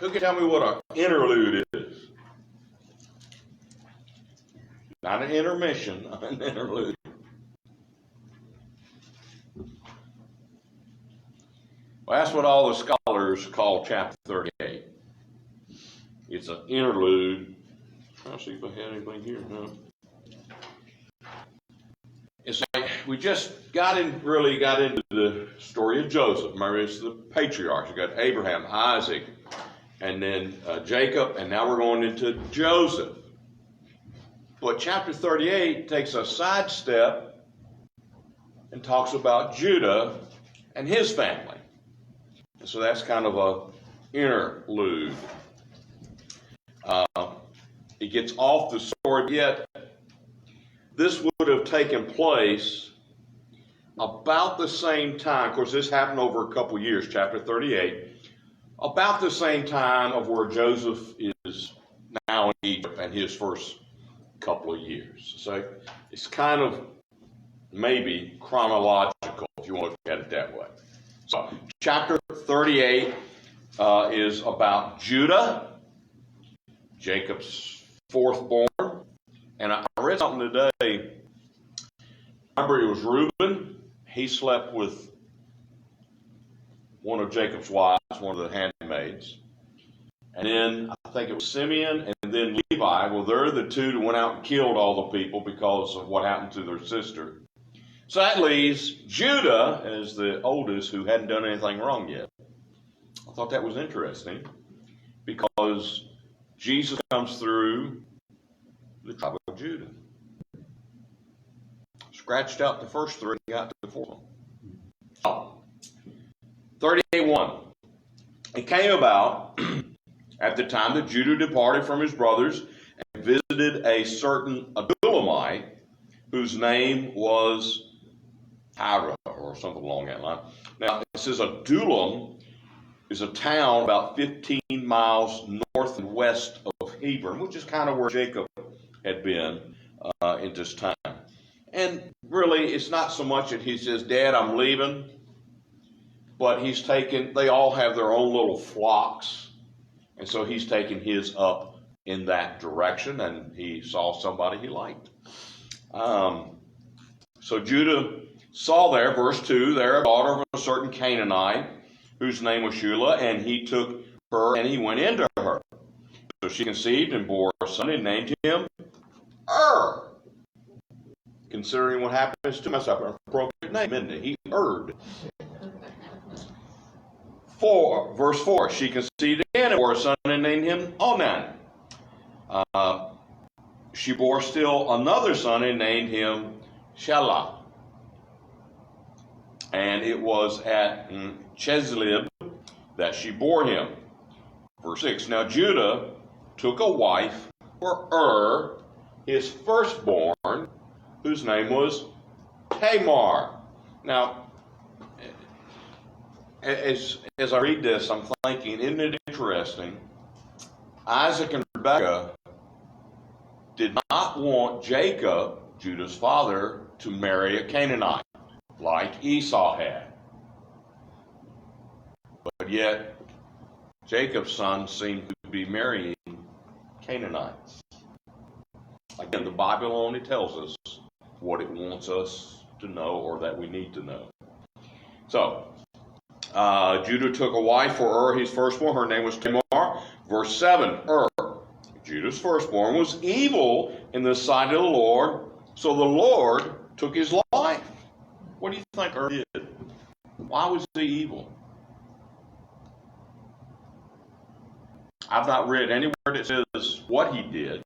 Who can tell me what an interlude is? Not an intermission, an interlude. Well, that's what all the scholars call chapter 38. It's an interlude. I'll see if I had anything here. No. It's like we just really got into the story of Joseph. Remember, it's the patriarchs. You got Abraham, Isaac, and then Jacob, and now we're going into Joseph. But chapter 38 takes a sidestep and talks about Judah and his family. And so that's kind of an interlude. It gets off the story, yet this would have taken place about the same time. Of course, this happened over a couple years, chapter 38. About the same time of where Joseph is now in Egypt and his first couple of years. So it's kind of maybe chronological, if you want to look at it that way. So chapter 38 is about Judah, Jacob's fourth born. And I read something today. Remember, it was Reuben. He slept with one of Jacob's wives, one of the handmaids. And then I think it was Simeon and then Levi. Well, they're the two that went out and killed all the people because of what happened to their sister. So that leaves Judah as the oldest who hadn't done anything wrong yet. I thought that was interesting because Jesus comes through the tribe of Judah. Scratched out the first three and got to the fourth one. 38:1. It came about at the time that Judah departed from his brothers and visited a certain Adullamite whose name was Hira or something along that line. Now, it says Adullam is a town about 15 miles north and west of Hebron, which is kind of where Jacob had been in this time. And really, it's not so much that he says, Dad, I'm leaving, but they all have their own little flocks, and so he's taking his up in that direction, and he saw somebody he liked. So Judah saw there, verse 2, there a daughter of a certain Canaanite, whose name was Shula, and he took her and he went into her. So she conceived and bore a son and named him Considering what happens to myself, an appropriate name, isn't it? He erred. Verse 4, she conceived again and bore a son and named him Onan. She bore still another son and named him Shelah. And it was at Cheslib that she bore him. Verse 6, now Judah took a wife for his firstborn, whose name was Tamar. Now, as I read this, I'm thinking, isn't it interesting? Isaac and Rebekah did not want Jacob, Judah's father, to marry a Canaanite like Esau had. But yet, Jacob's son seemed to be marrying Canaanites. Again, the Bible only tells us what it wants us to know or that we need to know. So, Judah took a wife for his firstborn. Her name was Tamar. Verse 7, Judah's firstborn, was evil in the sight of the Lord, so the Lord took his life. What do you think did? Why was he evil? I've not read anywhere that says what he did.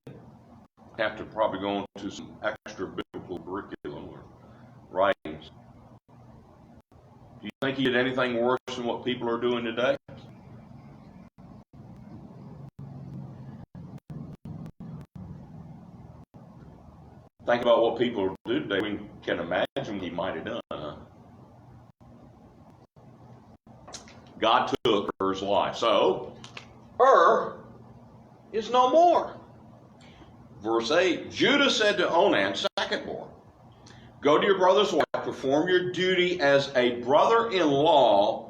Have to probably go into some extra biblical curriculum or writings. Do you think he did anything worse than what people are doing today? Think about what people do today. We can imagine what he might have done. Huh? God took Er's life. So, is no more. Verse 8, Judah said to Onan, secondborn, go to your brother's wife, perform your duty as a brother-in-law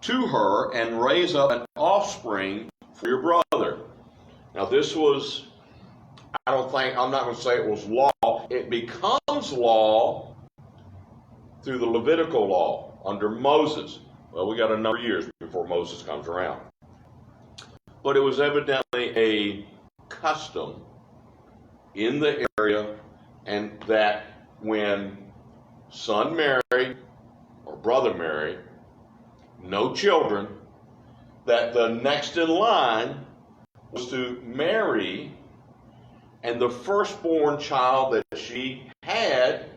to her, and raise up an offspring for your brother. Now this was, I'm not going to say it was law. It becomes law through the Levitical law under Moses. Well, we got a number of years before Moses comes around. But it was evidently a custom in the area, and that when son married or brother married, no children, that the next in line was to marry, and the firstborn child that she had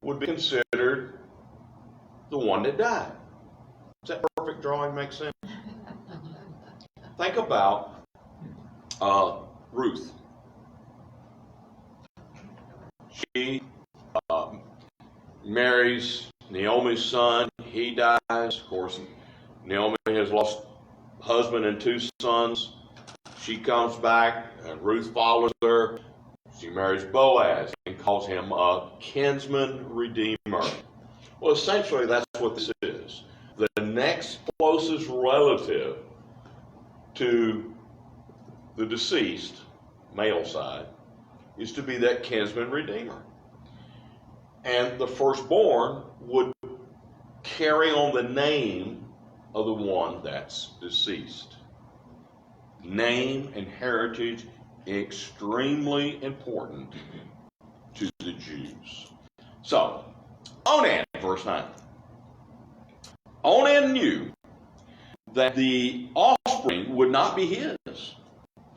would be considered the one that died. Does that perfect drawing make sense? Think about Ruth. She marries Naomi's son. He dies. Of course, Naomi has lost husband and two sons. She comes back, and Ruth follows her. She marries Boaz and calls him a kinsman redeemer. Well, essentially, that's what this is. The next closest relative to the deceased, male side, is to be that kinsman redeemer. And the firstborn would carry on the name of the one that's deceased. Name and heritage, extremely important to the Jews. So, Onan, verse 9. Onan knew that the offspring would not be his.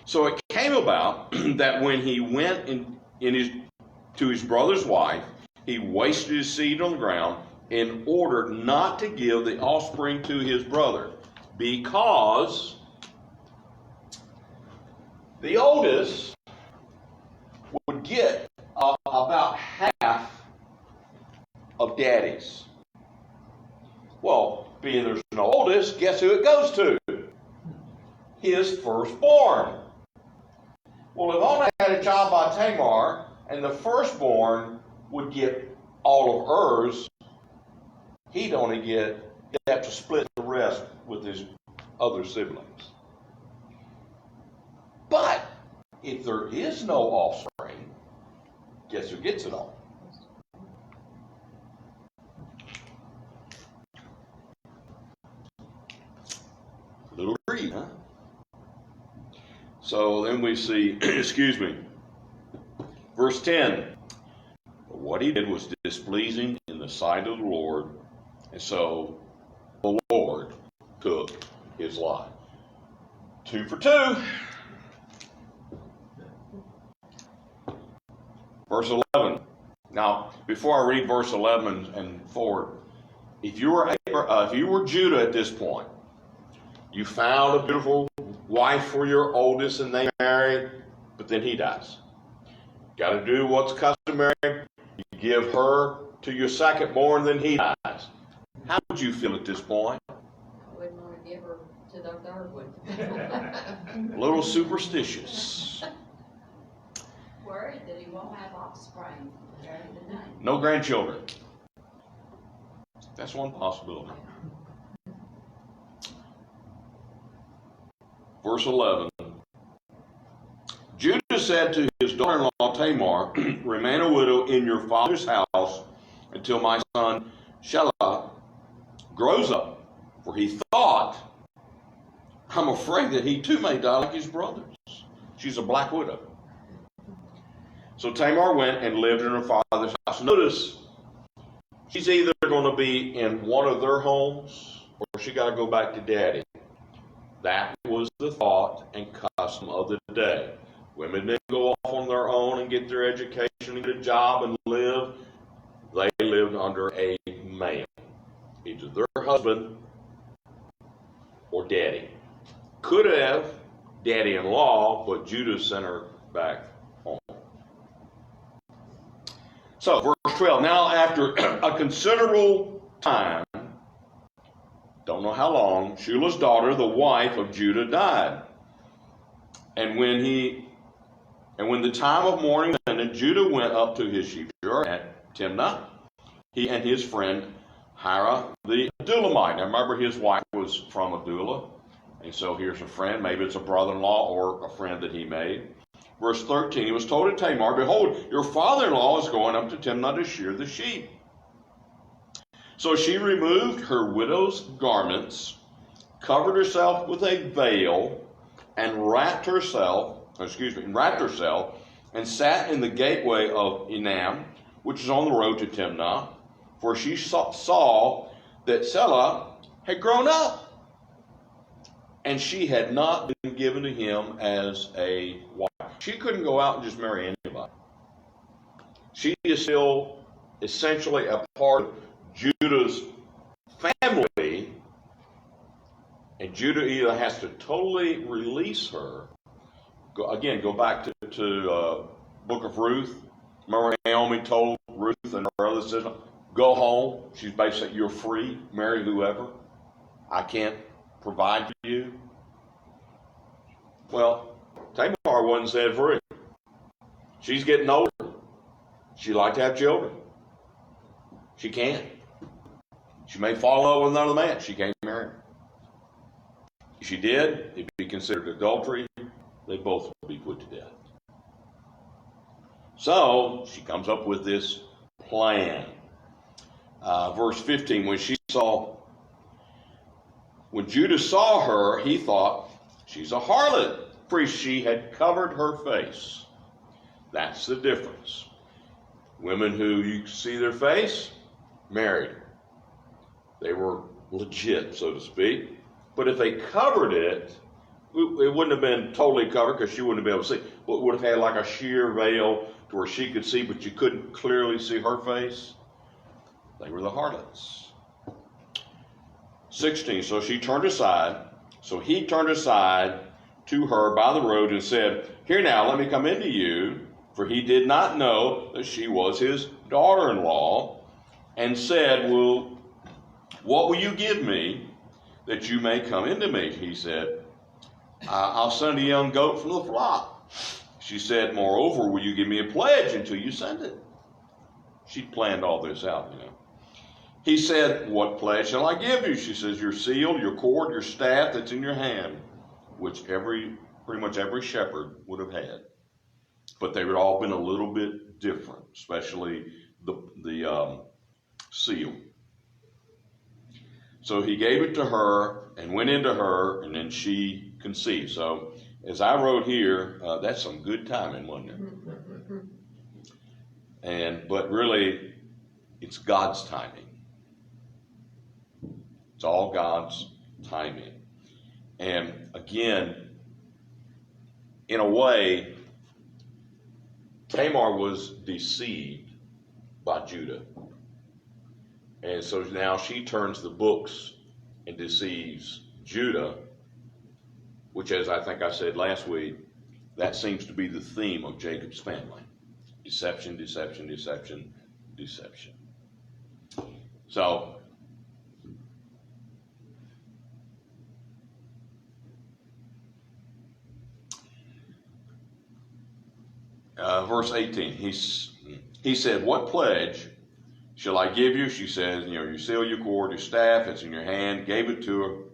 So it came about that when he went to his brother's wife, he wasted his seed on the ground in order not to give the offspring to his brother, because the oldest would get about half of daddy's. Well, being there's no oldest, guess who it goes to? His firstborn. Well, if Onan had a child by Tamar, and the firstborn would get all of hers, he'd have to split the rest with his other siblings. But if there is no offspring, guess who gets it all? Little greed, huh? So then we see, verse 10. What he did was displeasing in the sight of the Lord, and so the Lord took his lot. 2 for 2. Verse 11. Now, before I read verse 11 and forward, if you were Judah at this point, you found a beautiful wife for your oldest and they married, but then he dies. Got to do what's customary. You give her to your second-born, then he dies. How would you feel at this point? I wouldn't want to give her to the third one. A little superstitious. Worried that he won't have offspring. No grandchildren. That's one possibility. Verse 11. Judah said to his daughter-in-law Tamar, remain a widow in your father's house until my son Shelah grows up. For he thought, I'm afraid that he too may die like his brothers. She's a black widow. So Tamar went and lived in her father's house. Notice, she's either going to be in one of their homes or she got to go back to daddy. That was the thought and custom of the day. Women didn't go off on their own and get their education and get a job and live. They lived under a man, either their husband or daddy. Could have daddy-in-law, but Judah sent her back home. So, verse 12. Now, after a considerable time, don't know how long, Shulah's daughter, the wife of Judah, died. And when the time of mourning ended, Judah went up to his sheepshearer at Timnah, he and his friend Hira the Adullamite. Now remember, his wife was from Adullam. And so here's a friend, maybe it's a brother-in-law or a friend that he made. Verse 13, he was told to Tamar, behold, your father-in-law is going up to Timnah to shear the sheep. So she removed her widow's garments, covered herself with a veil, and wrapped herself, and sat in the gateway of Enam, which is on the road to Timnah, for she saw that Selah had grown up, and she had not been given to him as a wife. She couldn't go out and just marry anybody. She is still essentially a part of Judah's family, and Judah either has to totally release her. Go back to Book of Ruth. Remember Naomi told Ruth and her other sister, go home. She's basically, you're free, marry whoever. I can't provide for you. Well, Tamar wasn't set free. She's getting older. She'd like to have children. She can't. She may fall in love with another man. She can't marry him. If she did, it'd be considered adultery. They both would be put to death. So she comes up with this plan. Verse 15, when Judah saw her, he thought, she's a harlot, for she had covered her face. That's the difference. Women who you see their face, married. They were legit, so to speak. But if they covered it, it wouldn't have been totally covered because she wouldn't have been able to see. But it would have had like a sheer veil to where she could see, but you couldn't clearly see her face. They were the harlots. 16, so he turned aside to her by the road and said, here now, let me come into you. For he did not know that she was his daughter-in-law, and said, well, what will you give me that you may come into me? He said, I'll send a young goat from the flock. She said, moreover, will you give me a pledge until you send it? She planned all this out, He said, what pledge shall I give you? She says, your seal, your cord, your staff that's in your hand, which pretty much every shepherd would have had. But they would all been a little bit different, especially the seal. So he gave it to her and went into her, and then she conceived. So as I wrote here, that's some good timing, wasn't it? But really, it's God's timing. It's all God's timing. And again, in a way, Tamar was deceived by Judah. And so now she turns the books and deceives Judah, which, as I think I said last week, that seems to be the theme of Jacob's family. Deception, deception, deception, deception. So, verse 18, he said, what pledge shall I give you? She says, your seal, your cord, your staff, it's in your hand. Gave it to her.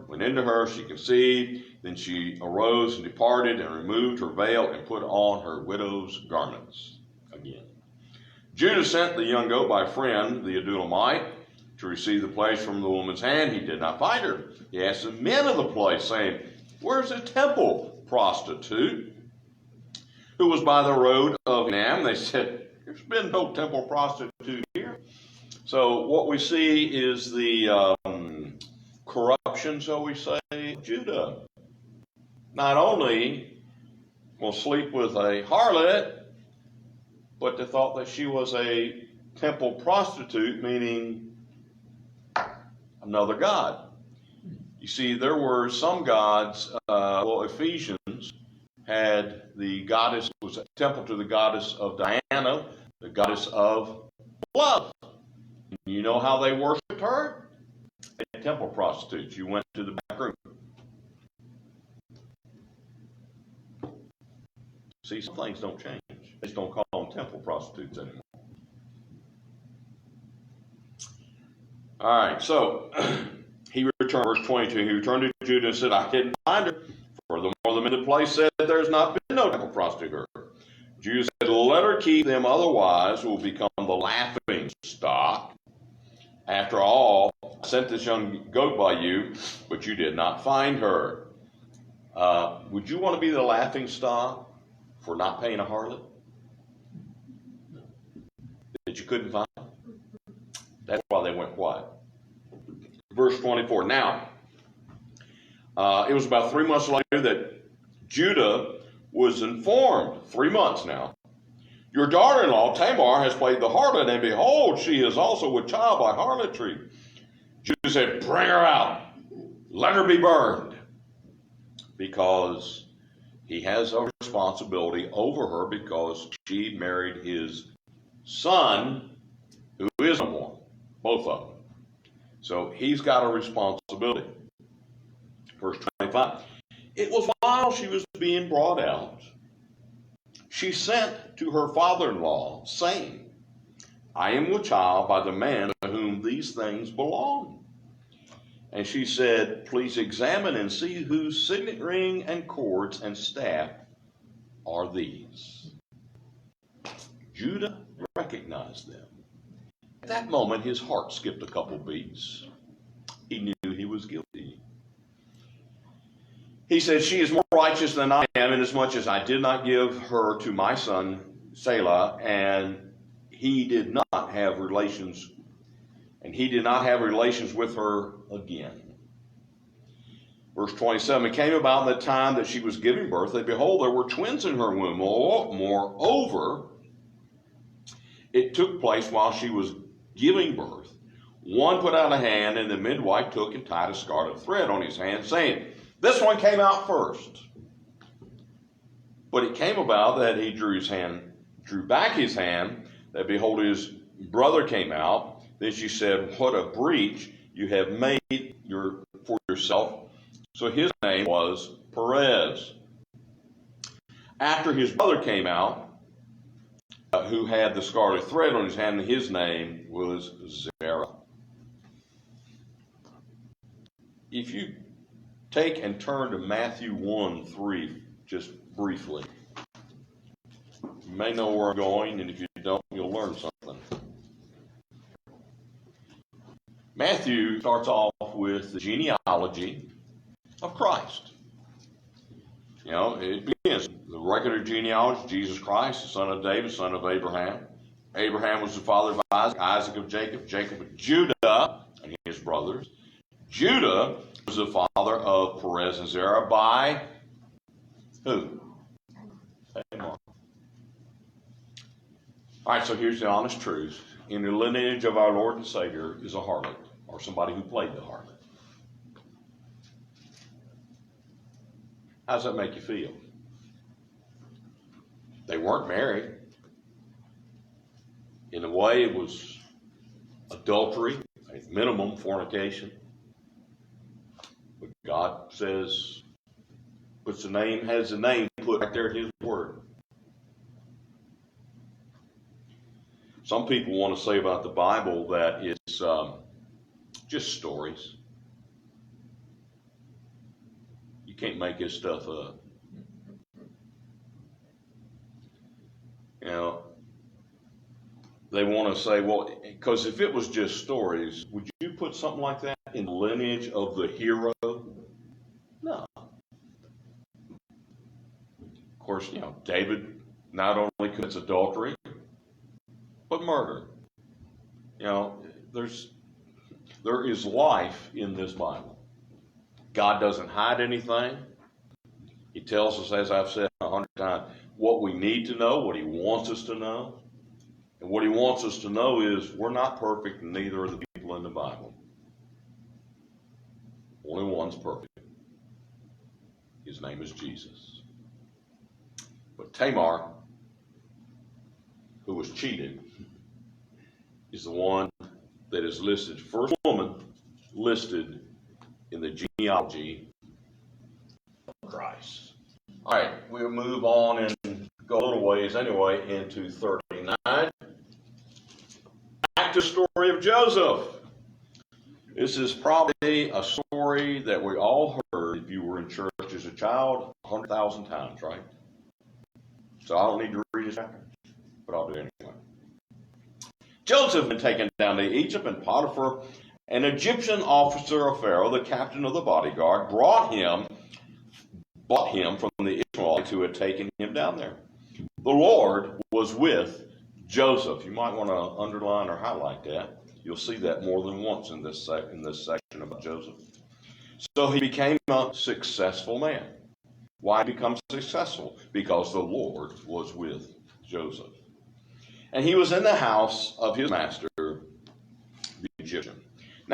Went into her, she conceived. Then she arose and departed and removed her veil and put on her widow's garments again. Judah sent the young goat by a friend, the Adulamite, to receive the pledge from the woman's hand. He did not find her. He asked the men of the place, saying, where's the temple prostitute who was by the road of Enam? They said, there's been no temple prostitute here. So what we see is the corruption, shall we say, of Judah. Not only will sleep with a harlot, but they thought that she was a temple prostitute, meaning another god. You see, there were some gods, Ephesians had the goddess, was a temple to the goddess of Diana, the goddess of love. You know how they worshipped her? A temple prostitutes. You went to the back room. See, some things don't change. They just don't call them temple prostitutes anymore. All right, so he returned, verse 22, he returned to Judah and said, I didn't find her. Furthermore, the men of the place said, there's not been no temple prostitute her. Judah said, let her keep them, otherwise will become the laughing stock. After all, I sent this young goat by you, but you did not find her. Would you want to be the laughing stock for not paying a harlot that you couldn't find? That's why they went quiet. Verse 24. Now, it was about 3 months later that Judah was informed, 3 months now, your daughter-in-law Tamar has played the harlot, and behold, she is also with child by harlotry. Judah said, bring her out, let her be burned, because he has a responsibility over her because she married his son, who is no more, both of them. So he's got a responsibility. Verse 25. It was while she was being brought out, she sent to her father-in-law, saying, I am with child by the man to whom these things belong. And she said, please examine and see whose signet ring and cords and staff are these. Judah recognized them. At that moment, his heart skipped a couple beats. He knew he was guilty. He said, she is more righteous than I am, inasmuch as I did not give her to my son Selah, and he did not have relations with her again. Verse 27, it came about in the time that she was giving birth, that behold, there were twins in her womb. Moreover, it took place while she was giving birth. One put out a hand, and the midwife took and tied a scarlet thread on his hand, saying, this one came out first. But it came about that he drew back his hand, that behold, his brother came out. Then she said, what a breach you have made for yourself. So his name was Perez. After his brother came out, who had the scarlet thread on his hand, his name was Zerah. If you take and turn to Matthew 1:3 just briefly. You may know where I'm going, and if you don't, you'll learn something. Matthew starts off with the genealogy of Christ. You know, it begins the record of genealogy, Jesus Christ, the son of David, son of Abraham. Abraham was the father of Isaac, Isaac of Jacob, Jacob of Judah and his brothers. Judah was the father of Perez and Zerah by who? Tamar. All right, so here's the honest truth. In the lineage of our Lord and Savior is a harlot, or somebody who played the harlot. How does that make you feel? They weren't married. In a way, it was adultery, a minimum fornication. But God says, has the name put right there in His Word. Some people want to say about the Bible that it's just stories. You can't make this stuff up. You know, they want to say, well, because if it was just stories, would you put something like that in the lineage of the hero? No. Of course, you know, David not only commits adultery, but murder. You know, there is life in this Bible. God doesn't hide anything. He tells us, as I've said 100 times, what we need to know, what He wants us to know. And what He wants us to know is we're not perfect, and neither are the people in the Bible. Only one's perfect. His name is Jesus. But Tamar, who was cheated, is the one that is listed, first woman listed in the genealogy of Christ. All right, we'll move on and go a little ways anyway into 39. Back to the story of Joseph. This is probably a story that we all heard if you were in church as a child 100,000 times, right? So I don't need to read this chapter, but I'll do it anyway. Joseph had been taken down to Egypt, and Potiphar, an Egyptian officer of Pharaoh, the captain of the bodyguard, bought him from the Ishmaelites who had taken him down there. The Lord was with Joseph. You might want to underline or highlight that. You'll see that more than once in this section about Joseph. So he became a successful man. Why become successful? Because the Lord was with Joseph. And he was in the house of his master, the Egyptian.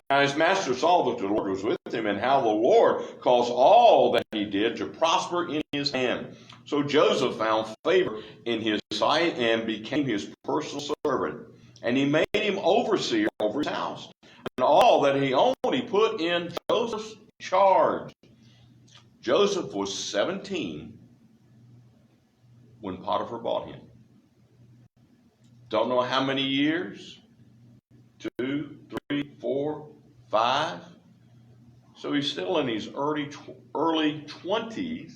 Now his master saw that the Lord was with him, and how the Lord caused all that he did to prosper in his hand. So Joseph found favor in his sight and became his personal servant. And he made him overseer over his house. And all that he owned he put in Joseph's charge. Joseph was 17 when Potiphar bought him. Don't know how many years. 2, 3, 4, 5. So he's still in his early 20s.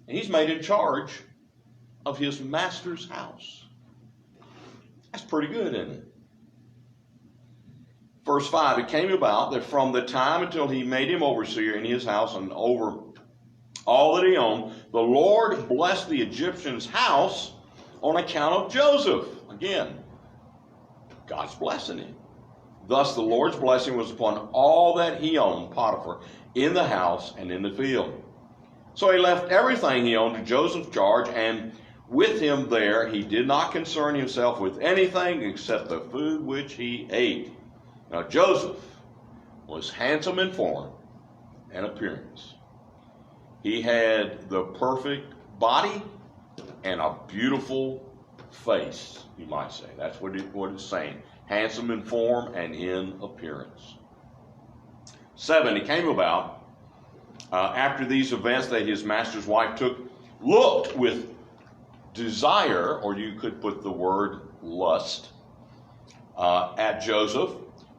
And he's made in charge of his master's house. That's pretty good, isn't it? Verse 5, it came about that from the time until he made him overseer in his house and over all that he owned, the Lord blessed the Egyptian's house on account of Joseph. Again, God's blessing him. Thus the Lord's blessing was upon all that he owned, Potiphar, in the house and in the field. So he left everything he owned to Joseph's charge, and with him there he did not concern himself with anything except the food which he ate. Now Joseph was handsome in form and appearance. He had the perfect body and a beautiful face, you might say. That's what it's saying. Handsome in form and in appearance. 7, it came about after these events that his master's wife looked with desire, or you could put the word lust, at Joseph,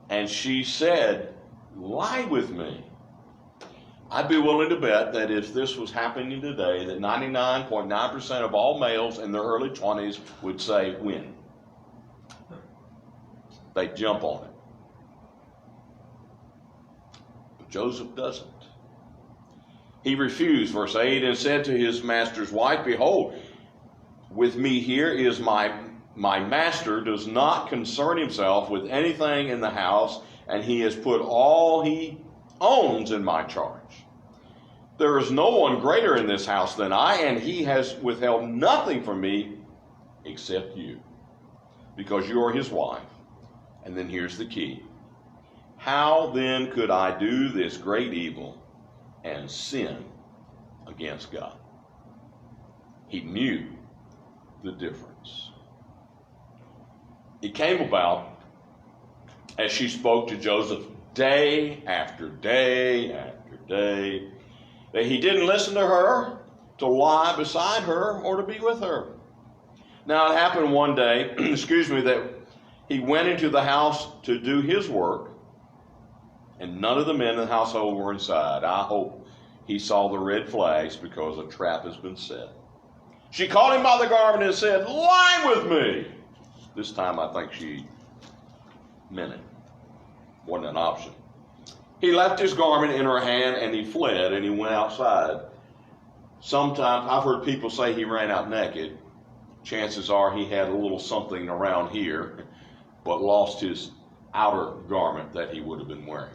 and she said, "Lie with me." I'd be willing to bet that if this was happening today, that 99.9% of all males in their early 20s would say, "When?" They jump on it. But Joseph doesn't. He refused, verse 8, and said to his master's wife, "Behold, with me here is my master does not concern himself with anything in the house, and he has put all he owns in my charge. There is no one greater in this house than I, and he has withheld nothing from me except you, because you are his wife." And then here's the key. How then could I do this great evil and sin against God? He knew the difference. It came about as she spoke to Joseph day after day after day, that he didn't listen to her, to lie beside her, or to be with her. Now it happened one day, that he went into the house to do his work, and none of the men in the household were inside. I hope he saw the red flags, because a trap has been set. She caught him by the garment and said, "Lie with me." This time I think she meant it. Wasn't an option. He left his garment in her hand, and he fled, and he went outside. Sometimes I've heard people say he ran out naked. Chances are he had a little something around here, but lost his outer garment that he would have been wearing.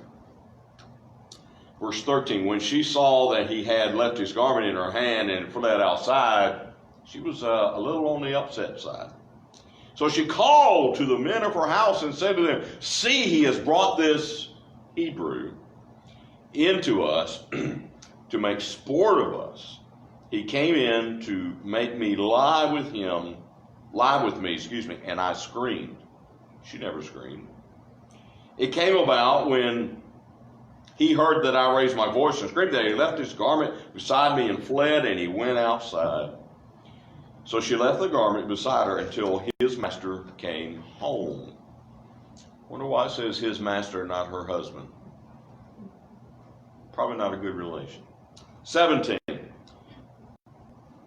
Verse 13, when she saw that he had left his garment in her hand and fled outside, she was a little on the upset side. So she called to the men of her house and said to them, "See, he has brought this Hebrew into us to make sport of us. He came in to make me lie with me, and I screamed." She never screamed. It came about when he heard that I raised my voice and screamed that he left his garment beside me and fled, and he went outside. So she left the garment beside her until his master came home. Wonder why it says his master, not her husband. Probably not a good relation. 17.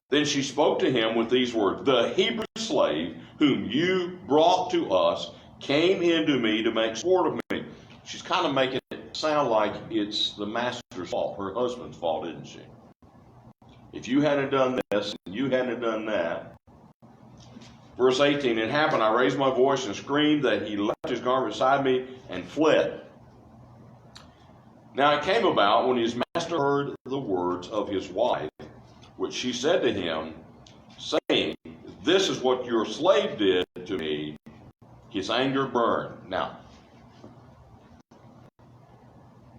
Then she spoke to him with these words, the Hebrew slave whom you brought to us came into me to make sport of me. She's kind of making it sound like it's the master's fault, her husband's fault, isn't she? If you hadn't done this and you hadn't done that. Verse 18, it happened, I raised my voice and screamed that he left his garment beside me and fled. Now it came about when his master heard the words of his wife, which she said to him, saying, this is what your slave did to me. His anger burned. Now,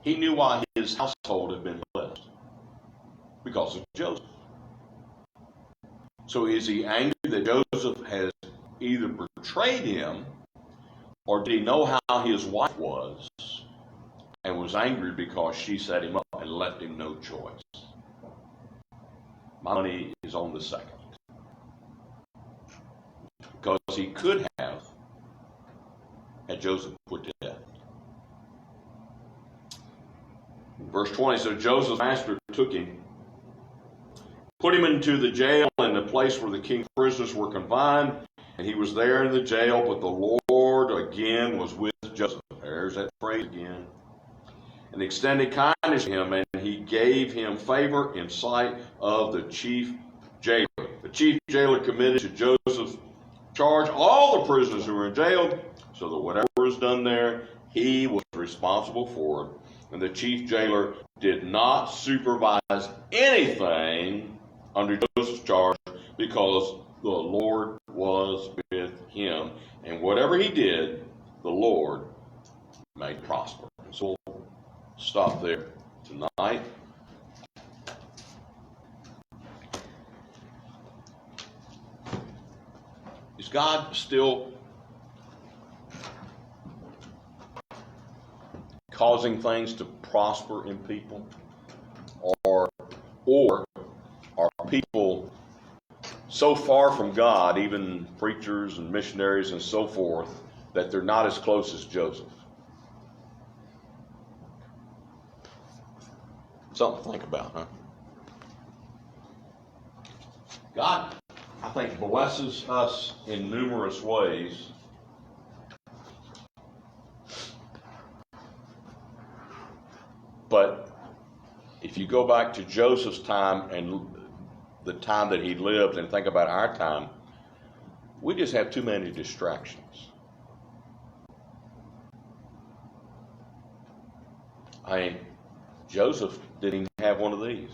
he knew why his household had been blessed. Because of Joseph. So is he angry that Joseph has either betrayed him, or did he know how his wife was and was angry because she set him up and left him no choice? My money is on the second. Because he could have had Joseph put to death. Verse 20, so Joseph's master took him, put him into the jail in the place where the king's prisoners were confined, and he was there in the jail, but the Lord again was with Joseph. There's that phrase again. And extended kindness to him, and he gave him favor in sight of the chief jailer. The chief jailer committed to Joseph's charge all the prisoners who were in jail, so that whatever was done there, he was responsible for it. And the chief jailer did not supervise anything under Joseph's charge, because the Lord was with him. And whatever he did, the Lord made prosper. So we'll stop there tonight. Is God still causing things to prosper in people? Or are people so far from God, even preachers and missionaries and so forth, that they're not as close as Joseph? Something to think about, huh? God, I think, blesses us in numerous ways. But if you go back to Joseph's time and the time that he lived and think about our time, we just have too many distractions. Joseph didn't even have one of these.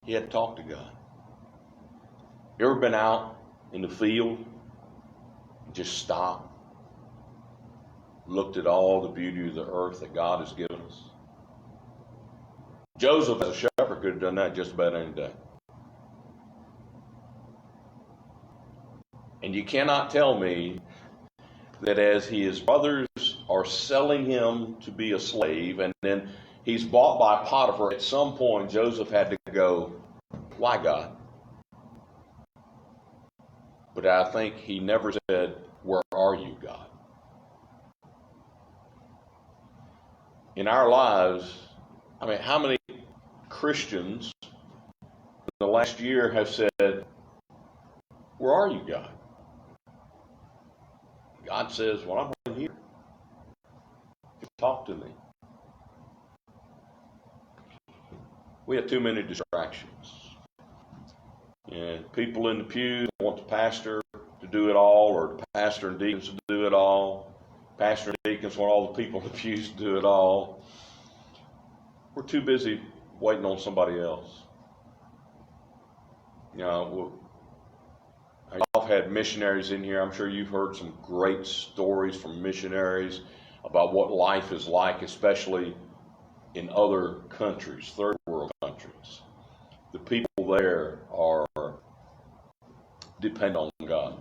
He had to talk to God. You ever been out in the field, just stopped, looked at all the beauty of the earth that God has given us? Joseph, as a shepherd, could have done that just about any day. And you cannot tell me that as his brothers are selling him to be a slave, and then he's bought by Potiphar, at some point Joseph had to go, why, God? But I think he never said, where are you, God? In our lives, how many Christians in the last year have said, where are you, God? God says, well, I'm right here. Talk to me. We have too many distractions. And people in the pew want the pastor to do it all, or the pastor and deacons to do it all. Pastor and deacons want all the people in the pews to do it all. We're too busy waiting on somebody else. I've had missionaries in here. I'm sure you've heard some great stories from missionaries about what life is like, especially in other countries, third world countries. The people there are depend on God.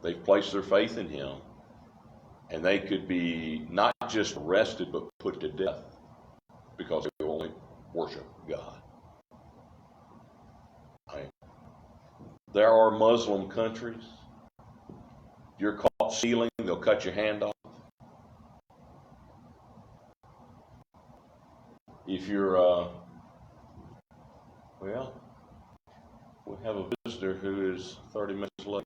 They've placed their faith in Him, and they could be not just arrested but put to death because they only worship God. There are Muslim countries. If you're caught stealing, they'll cut your hand off. If you're, well, we have a visitor who is 30 minutes late.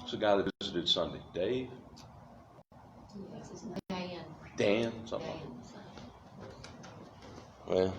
It's a guy that visited Sunday. Dave? Dan. Dan? Something like that. Well,